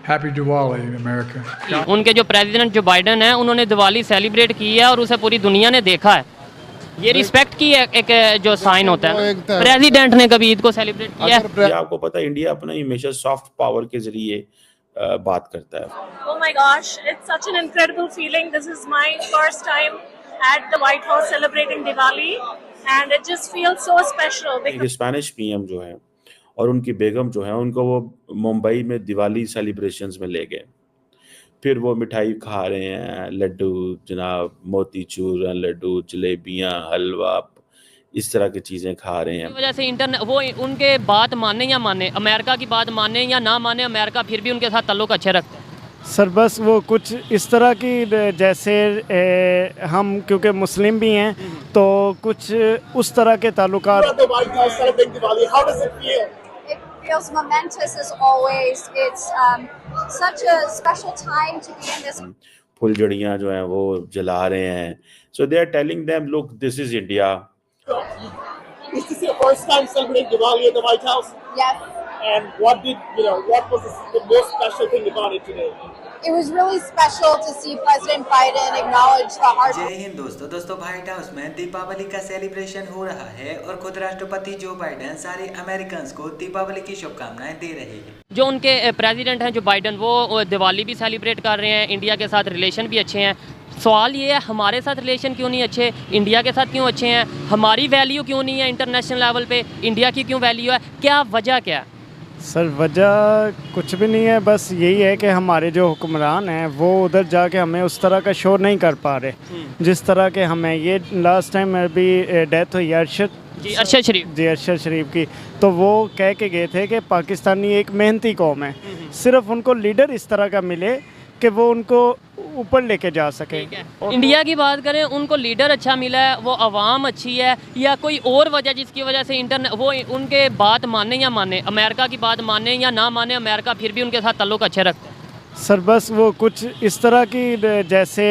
Happy Diwali, America. उनके जो president जो बाइडन है उन्होंने दिवाली सेलिब्रेट की है और उसे पूरी दुनिया ने देखा है। ये रिस्पेक्ट की एक जो साइन होता है, प्रेसिडेंट ने कभी ईद को सेलिब्रेट किया है? ये आपको पता है इंडिया अपना हमेशा सॉफ्ट पावर के जरिए बात करता है। Oh my gosh, it's such an incredible feeling. This is my first time at the White House celebrating Diwali and it just feels so special because Spanish PM जो है और उनकी बेगम जो है उनको वो मुंबई में दिवाली सेलिब्रेशंस में ले गए। फिर वो मिठाई खा रहे हैं, लड्डू जनाब, मोतीचूर, लड्डू, जलेबियाँ, हलवा, इस तरह की चीज़ें खा रहे हैं। इस वजह से वो उनके बात माने या माने, अमेरिका की बात माने या ना माने, अमेरिका फिर भी उनके साथ ताल्लुक अच्छे रखते हैं। सर बस वो कुछ इस तरह की जैसे हम क्योंकि मुस्लिम भी हैं तो कुछ उस तरह के ताल्लुकात। It feels momentous as always. It's such a special time to be in this. फुलझड़ियाँ जो हैं वो जला रहे हैं। So they are telling them, look, this is India. Is this your first time celebrating Diwali at the White House? Yes. And what was the most special thing about it today? It was really special to see President Biden acknowledge the hard. जय हिंद दोस्तों white house में दीपावली का celebration हो रहा है और खुद राष्ट्रपति जो बाइडेन सारे अमेरिकन्स को दीपावली की शुभकामनाएं दे रहे हैं। जो उनके प्रेसिडेंट हैं जो बाइडन, वो दिवाली भी सेलिब्रेट कर रहे हैं, इंडिया के साथ रिलेशन भी अच्छे हैं। सवाल ये है हमारे साथ रिलेशन क्यों नहीं अच्छे, इंडिया के साथ क्यों अच्छे हैं, हमारी वैल्यू क्यों नहीं है इंटरनेशनल लेवल पे, इंडिया की क्यों वैल्यू है, क्या वजह क्या है? सर वजह कुछ भी नहीं है, बस यही है कि हमारे जो हुक्मरान हैं वो उधर जाके हमें उस तरह का शो नहीं कर पा रहे जिस तरह के हमें। ये लास्ट टाइम अभी डेथ हुई अरशद शरीफ की, तो वो कह के गए थे कि पाकिस्तानी एक मेहनती कौम है, सिर्फ उनको लीडर इस तरह का मिले कि वो उनको ऊपर लेके जा सके। इंडिया की बात करें, उनको लीडर अच्छा मिला है, वो आवाम अच्छी है, या कोई और वजह जिसकी वजह से वो उनके बात माने या माने, अमेरिका की बात माने या ना माने, अमेरिका फिर भी उनके साथ ताल्लुक अच्छे रखते हैं? सर बस वो कुछ इस तरह की जैसे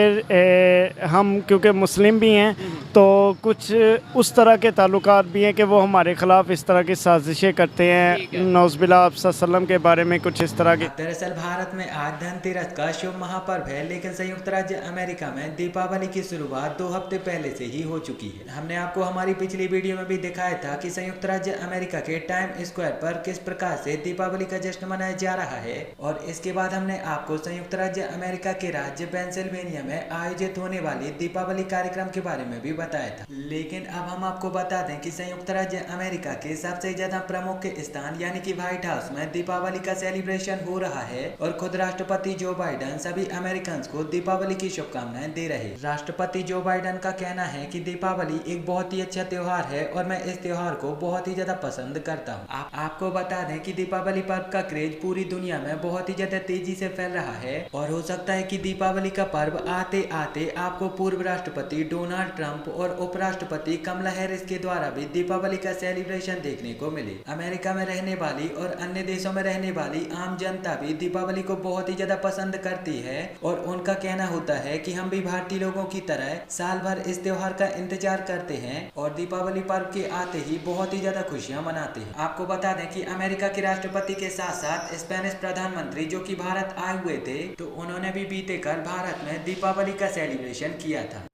हम क्योंकि मुस्लिम भी हैं तो कुछ उस तरह के ताल्लुकात भी हैं कि वो हमारे ख़िलाफ़ इस तरह की साजिशें करते हैं। नौज़बिल्ला आप सल्लम के बारे में कुछ इस तरह की। दरअसल भारत में आज धनतेरस का शुभ महापर्व है, लेकिन संयुक्त राज्य अमेरिका में दीपावली की शुरुआत 2 हफ्ते पहले से ही हो चुकी है। हमने आपको हमारी पिछली वीडियो में भी दिखाया था कि संयुक्त राज्य अमेरिका के टाइम स्क्वायर पर किस प्रकार से दीपावली का जश्न मनाया जा रहा है, और इसके बाद हमने आपको संयुक्त राज्य अमेरिका के राज्य पेंसिल्वेनिया में आयोजित होने वाली दीपावली कार्यक्रम के बारे में भी बताया था। लेकिन अब हम आपको बता दें कि संयुक्त राज्य अमेरिका के सबसे ज्यादा प्रमुख स्थान यानी कि व्हाइट हाउस में दीपावली का सेलिब्रेशन हो रहा है और खुद राष्ट्रपति जो बाइडन सभी अमेरिकन को दीपावली की शुभकामनाएं दे रहे हैं। राष्ट्रपति जो बाइडन का कहना है कि दीपावली एक बहुत ही अच्छा त्योहार है और मैं इस त्योहार को बहुत ही ज्यादा पसंद करता हूँ। आपको बता दें कि दीपावली पर्व का क्रेज पूरी दुनिया में बहुत ही ज्यादा तेजी से फैल रहा है और हो सकता है कि दीपावली का पर्व आते आते आपको पूर्व राष्ट्रपति डोनाल्ड ट्रंप और उपराष्ट्रपति कमला हैरिस के द्वारा भी दीपावली का सेलिब्रेशन देखने को मिले। अमेरिका में रहने वाली और अन्य देशों में रहने वाली आम जनता भी दीपावली को बहुत ही ज्यादा पसंद करती है और उनका कहना होता है कि हम भी भारतीय लोगों की तरह साल भर इस त्योहार का इंतजार करते हैं और दीपावली पर्व के आते ही बहुत ही ज्यादा खुशियां मनाते हैं। आपको बता दें कि अमेरिका के राष्ट्रपति के साथ साथ स्पेनिश प्रधानमंत्री जो कि भारत आए हुए थे, तो उन्होंने भी बीते कल भारत में दीपावली का सेलिब्रेशन किया था।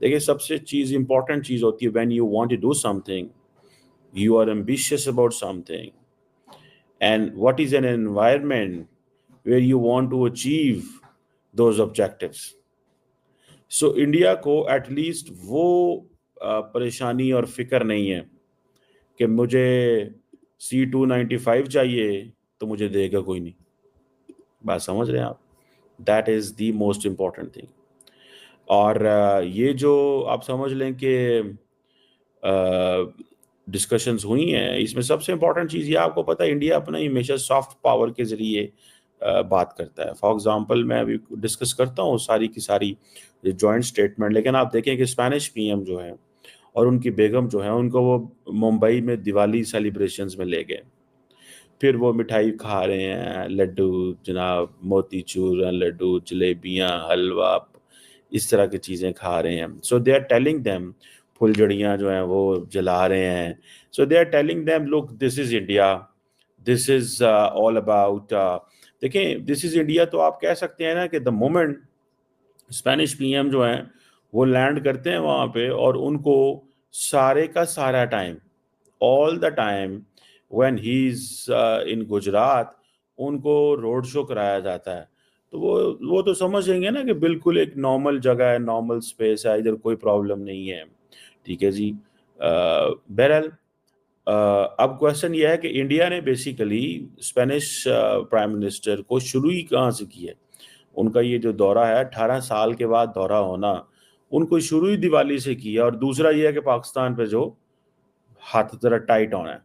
देखिए सबसे इम्पोर्टेंट चीज होती है when you want to do something, you are ambitious about something, and what is an environment where you want to achieve those objectives. So India को एटलीस्ट वो परेशानी और फिक्र नहीं है कि मुझे C-295 चाहिए तो मुझे देगा कोई नहीं। बात समझ रहे हैं आप? That is the most important thing. और ये जो आप समझ लें कि डिस्कशंस हुई हैं, इसमें सबसे इम्पॉर्टेंट चीज़ ये आपको पता है इंडिया अपना हमेशा सॉफ्ट पावर के ज़रिए बात करता है। फॉर एग्जांपल मैं अभी डिस्कस करता हूँ सारी की सारी जॉइंट स्टेटमेंट, लेकिन आप देखें कि स्पेनिश पीएम जो है और उनकी बेगम जो है उनको वो मुंबई में दिवाली सेलिब्रेशंस में ले गए। फिर वो मिठाई खा रहे हैं, लड्डू जनाब, मोतीचूर, लड्डू, जलेबियाँ, हलवा, इस तरह की चीज़ें खा रहे हैं। So they are telling them, फुलझड़ियाँ जो हैं वो जला रहे हैं। So they are telling them, look, this is India, this is all about, देखें, दिस इज इंडिया। तो आप कह सकते हैं ना कि द मोमेंट स्पेनिश पीएम जो हैं वो लैंड करते हैं वहाँ पे, और उनको सारे का सारा time, all the time when he is in Gujarat, उनको रोड शो कराया जाता है। तो वो तो समझेंगे ना कि बिल्कुल एक नॉर्मल जगह है, नॉर्मल स्पेस है, इधर कोई प्रॉब्लम नहीं है। ठीक है जी। बहरहाल, अब क्वेश्चन ये है कि इंडिया ने बेसिकली स्पेनिश प्राइम मिनिस्टर को शुरू ही कहाँ से किया है। उनका ये जो दौरा है, 18 साल के बाद दौरा होना, उनको शुरू ही दिवाली से किया। और दूसरा ये है कि पाकिस्तान पे जो हाथ जरा टाइट होना है।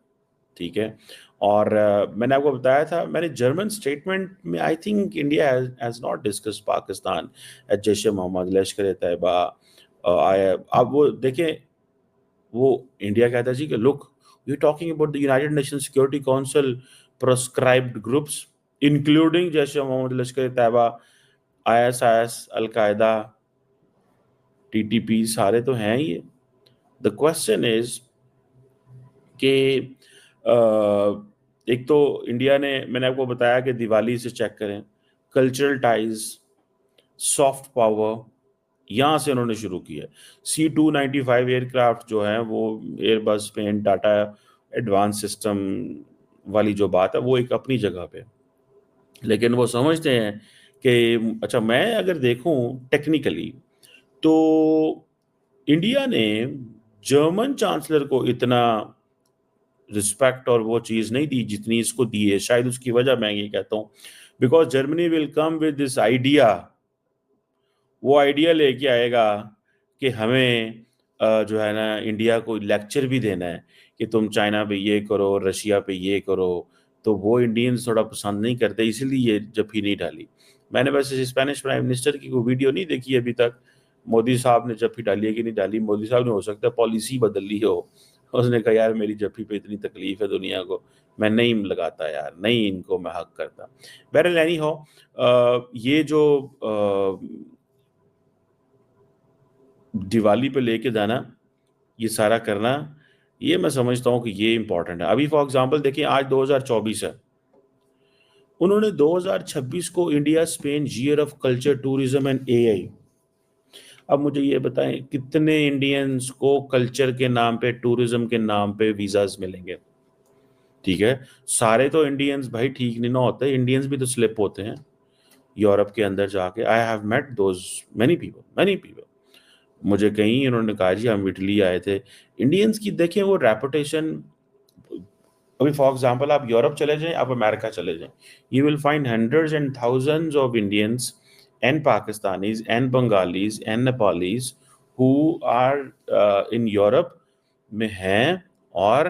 ठीक है। और मैंने आपको बताया था, मैंने जर्मन स्टेटमेंट में, I think India has not discuss Pakistan at Jaish e Mohammed, Lashkar e Taiba. अब वो देखें, वो इंडिया कहता है जी कि look, we talking about the United Nation Security Council proscribed groups including Jaish e Mohammed, Lashkar e Taiba, ISIS, Al Qaeda, TTP, सारे तो हैं ये। द क्वेश्चन इज कि एक तो इंडिया ने, मैंने आपको बताया कि दिवाली से चेक करें, कल्चरल टाइज, सॉफ्ट पावर, यहाँ से उन्होंने शुरू किया। C295 एयरक्राफ्ट जो है वो एयरबस पेन टाटा एडवांस सिस्टम वाली जो बात है वो एक अपनी जगह पे, लेकिन वो समझते हैं कि अच्छा, मैं अगर देखूं टेक्निकली तो इंडिया ने जर्मन चांसलर को इतना रिस्पेक्ट और वो चीज़ नहीं दी जितनी इसको दी है। शायद उसकी वजह मैं ये कहता हूँ, because Germany will come with this idea, वो आइडिया लेके आएगा कि हमें जो है ना इंडिया को लेक्चर भी देना है कि तुम चाइना पे ये करो, रशिया पे ये करो। तो वो इंडियंस थोड़ा पसंद नहीं करते, इसीलिए ये जफ्फी नहीं डाली। मैंने वैसे स्पेनिश प्राइम मिनिस्टर की कोई वीडियो नहीं देखी अभी तक, मोदी साहब ने जफ्फी डाली है कि नहीं डाली। मोदी साहब ने हो सकता है पॉलिसी बदल ली हो, उसने कहा यार मेरी जफ्फी पे इतनी तकलीफ है दुनिया को, मैं नहीं लगाता यार, नहीं इनको मैं हक करता। बहरहाल एनी हो, ये जो दिवाली पे लेके जाना, ये सारा करना, ये मैं समझता हूँ कि ये इम्पोर्टेंट है। अभी फॉर एग्जांपल देखिए, आज 2024 है, उन्होंने 2026 को India Spain year of culture, tourism and AI। अब मुझे ये बताएं कितने इंडियंस को कल्चर के नाम पे, टूरिज्म के नाम पे वीजाज मिलेंगे। ठीक है, सारे तो इंडियंस भाई ठीक नहीं ना होते, इंडियंस भी तो स्लिप होते हैं यूरोप के अंदर जाके। I have met those many people. मुझे कहीं उन्होंने कहा जी हम इटली आए थे। इंडियंस की देखें वो रेपुटेशन, अभी फॉर एग्जांपल आप यूरोप चले जाएं, आप अमेरिका चले जाएं, you will find hundreds and thousands of Indians and Pakistanis and Bengalis and Nepalis who are in Europe में हैं और